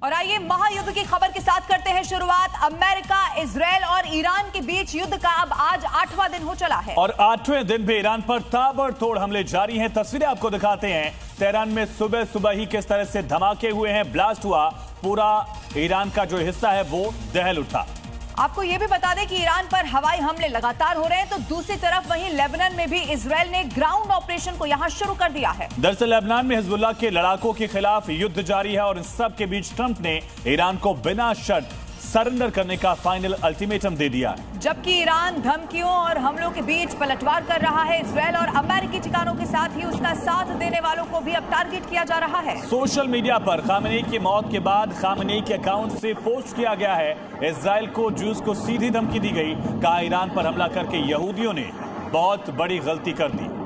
और आइए महायुद्ध की खबर के साथ करते हैं शुरुआत। अमेरिका, इजरायल और ईरान के बीच युद्ध का अब आज 8वां दिन हो चला है और 8वें दिन भी ईरान पर ताबड़तोड़ हमले जारी हैं। तस्वीरें आपको दिखाते हैं। तेहरान में सुबह सुबह ही किस तरह से धमाके हुए हैं, ब्लास्ट हुआ, पूरा ईरान का जो हिस्सा है वो दहल उठा। आपको यह भी बता दें कि ईरान पर हवाई हमले लगातार हो रहे हैं, तो दूसरी तरफ वहीं लेबनान में भी इजरायल ने ग्राउंड ऑपरेशन को यहां शुरू कर दिया है। दरअसल लेबनान में हिजबुल्लाह के लड़ाकों के खिलाफ युद्ध जारी है और इन सब के बीच ट्रंप ने ईरान को बिना शर्त सरेंडर करने का फाइनल अल्टीमेटम दे दिया। जबकि ईरान धमकियों और हमलों के बीच पलटवार कर रहा है, इजरायल और अमेरिकी ठिकानों के साथ ही उसका साथ देने वालों को भी अब टारगेट किया जा रहा है। सोशल मीडिया पर खामेनेई की मौत के बाद खामेनेई के अकाउंट से पोस्ट किया गया है, इजरायल को जूस को सीधी धमकी दी गई, कहा ईरान पर हमला करके यहूदियों ने बहुत बड़ी गलती कर दी।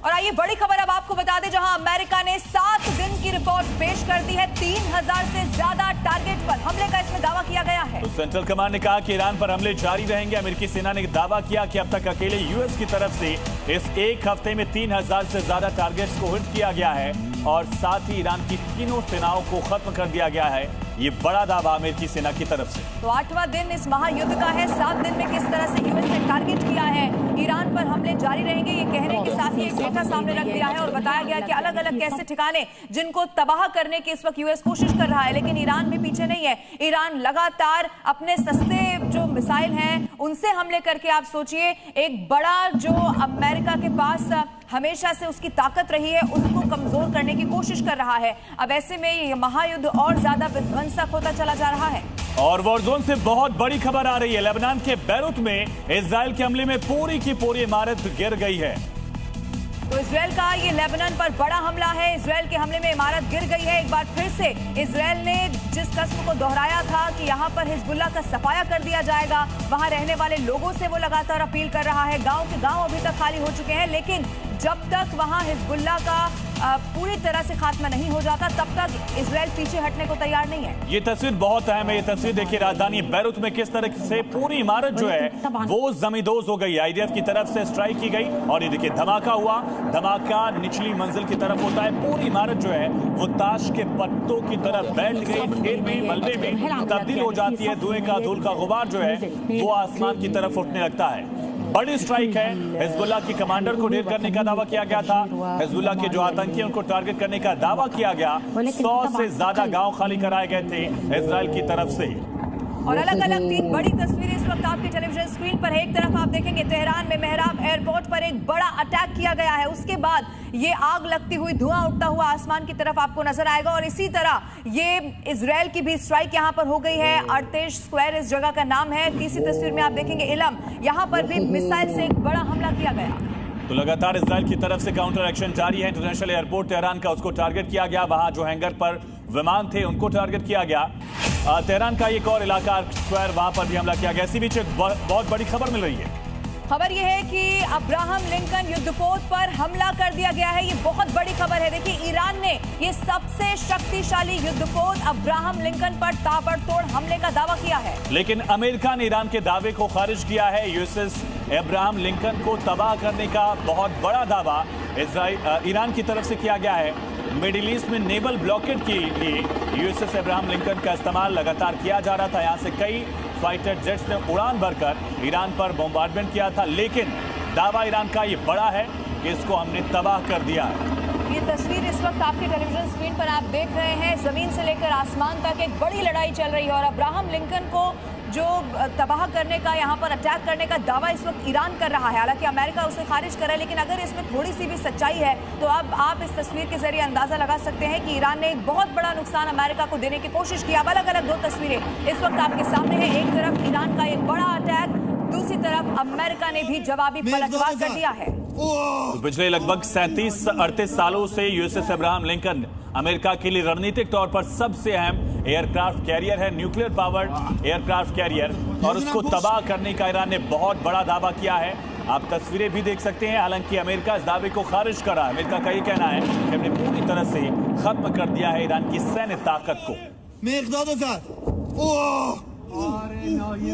और आइए बड़ी खबर अब आपको बता दें, जहां अमेरिका ने 7 दिन की रिपोर्ट पेश कर दी है। 3000 से ज्यादा टारगेट पर हमले का इसमें दावा किया गया है। तो सेंट्रल कमांड ने कहा कि ईरान पर हमले जारी रहेंगे। अमेरिकी सेना ने दावा किया कि अब तक अकेले यूएस की तरफ से इस एक हफ्ते में 3000 से ज्यादा टारगेट्स को हिट किया गया है और साथ ही ईरान की तीनों सेनाओं को खत्म कर दिया गया है। ये बड़ा दावा अमेरिकी सेना की तरफ से। तो 8वां दिन इस महायुद्ध का है। 7 दिन में किस तरह से यूएस ने टारगेट किया है, ईरान पर हमले जारी रहेंगे, ये कहने के साथ ही एक डेटा सामने रख दिया है और बताया गया कि अलग अलग कैसे ठिकाने जिनको तबाह करने की इस वक्त यूएस कोशिश कर रहा है, लेकिन ईरान भी पीछे नहीं है। ईरान लगातार अपने सस्ते जो मिसाइल हैं उनसे हमले करके, आप सोचिए, एक बड़ा जो अमेरिका के पास हमेशा से उसकी ताकत रही है उसको कमजोर करने की कोशिश कर रहा है। अब ऐसे में ये महायुद्ध और ज्यादा विध्वंसक होता चला जा रहा है। और वॉरजोन से बहुत बड़ी खबर आ रही है। लेबनान के बैरूत में इजरायल के हमले में पूरी की पूरी इमारत गिर गई है। तो इजरायल का ये लेबनान पर बड़ा हमला है। इजरायल के हमले में इमारत गिर गई है। एक बार फिर से इजरायल ने जिस कस्म को दोहराया था कि यहां पर हिजबुल्लाह का सफाया कर दिया जाएगा, वहां रहने वाले लोगों से वो लगातार अपील कर रहा है। गांव के गांव अभी तक खाली हो चुके हैं, लेकिन जब तक वहां हिजबुल्लाह का पूरी तरह से खात्मा नहीं हो जाता तब तक इजरायल पीछे हटने को तैयार नहीं है। ये तस्वीर बहुत अहम है। ये तस्वीर देखिए, राजधानी बैरूत में किस तरह से पूरी इमारत जो है वो जमींदोज हो गई। आईडीएफ की तरफ से स्ट्राइक की गई और ये देखिए धमाका हुआ। धमाका निचली मंजिल की तरफ होता है, पूरी इमारत जो है वो ताश के पत्तों की तरफ बैठ गई, ढेर में, मलबे में तब्दील हो जाती है। धुएं का, धूल का गुबार जो है वो आसमान की तरफ उठने लगता है। बड़ी स्ट्राइक है। हिजबुल्लाह की कमांडर को ढेर करने का दावा किया गया था। हिजबुल्लाह के जो आतंकी हैं उनको टारगेट करने का दावा किया गया। 100 से ज्यादा गांव खाली कराए गए थे इजरायल की तरफ से। और अलग अलग 3 बड़ी तस्वीरें इस वक्त आपके टेलीविजन स्क्रीन पर है। एक तरफ आप देखेंगे तेहरान में मेहराब एयरपोर्ट पर एक बड़ा अटैक किया गया है, उसके बाद ये आग लगती हुई, धुआं उठता हुआ आसमान की तरफ आपको नजर आएगा। और इसी तरह ये इजरायल की भी स्ट्राइक यहां पर हो गई है। अर्तेश स्क्वायर इस जगह का नाम है। तीसरी तस्वीर में आप देखेंगे इलम, यहां पर भी मिसाइल से एक बड़ा हमला किया गया। तो लगातार इजरायल की तरफ से काउंटर एक्शन जारी है। इंटरनेशनल एयरपोर्ट तेहरान का, उसको टारगेट किया गया। वहां जो हैंगर पर विमान थे उनको टारगेट किया गया। तेहरान का एक और इलाका स्क्वायर, वहां पर भी हमला किया गया। इसी बीच एक बहुत बड़ी खबर मिल रही है। खबर यह है कि अब्राहम लिंकन युद्धपोत पर हमला कर दिया गया है। ये बहुत बड़ी खबर है। देखिए, ईरान ने ये सबसे शक्तिशाली युद्धपोत अब्राहम लिंकन पर ताबड़तोड़ हमले का दावा किया है, लेकिन अमेरिका ने ईरान के दावे को खारिज किया है। यूएसएस अब्राहम लिंकन को तबाह करने का बहुत बड़ा दावा ईरान की तरफ से किया गया है। मिडिल ईस्ट में नेवल ब्लॉकेड के लिए यूएसएस अब्राहम लिंकन का इस्तेमाल लगातार किया जा रहा था। यहां से कई फाइटर जेट्स ने उड़ान भरकर ईरान पर बॉम्बार्डमेंट किया था, लेकिन दावा ईरान का ये बड़ा है कि इसको हमने तबाह कर दिया। ये तस्वीर इस वक्त आपके टेलीविजन स्क्रीन पर आप देख रहे हैं। जमीन से लेकर आसमान तक एक बड़ी लड़ाई चल रही है और अब्राहम लिंकन को जो तबाह करने का, यहाँ पर अटैक करने का दावा इस वक्त ईरान कर रहा है। हालांकि अमेरिका उसे खारिज कर रहा है, लेकिन अगर इसमें थोड़ी सी भी सच्चाई है तो अब आप इस तस्वीर के जरिए अंदाजा लगा सकते हैं कि ईरान ने एक बहुत बड़ा नुकसान अमेरिका को देने की कोशिश की। अब अलग अलग 2 तस्वीरें इस वक्त आपके सामने है। एक तरफ ईरान का एक बड़ा अटैक, दूसरी तरफ अमेरिका ने भी जवाबी पलटवार कर दिया है। तो पिछले लगभग 37-38 सालों से यूएसएस अब्राहम लिंकन अमेरिका के लिए रणनीतिक तौर पर सबसे अहम एयरक्राफ्ट कैरियर है, न्यूक्लियर पावर्ड एयरक्राफ्ट कैरियर, और उसको तबाह करने का ईरान ने बहुत बड़ा दावा किया है। आप तस्वीरें भी देख सकते हैं। हालांकि अमेरिका इस दावे को खारिज कर रहा है। अमेरिका का ये कहना है कि हमने पूरी तरह से खत्म कर दिया है ईरान की सैन्य ताकत को। अरे ना, ये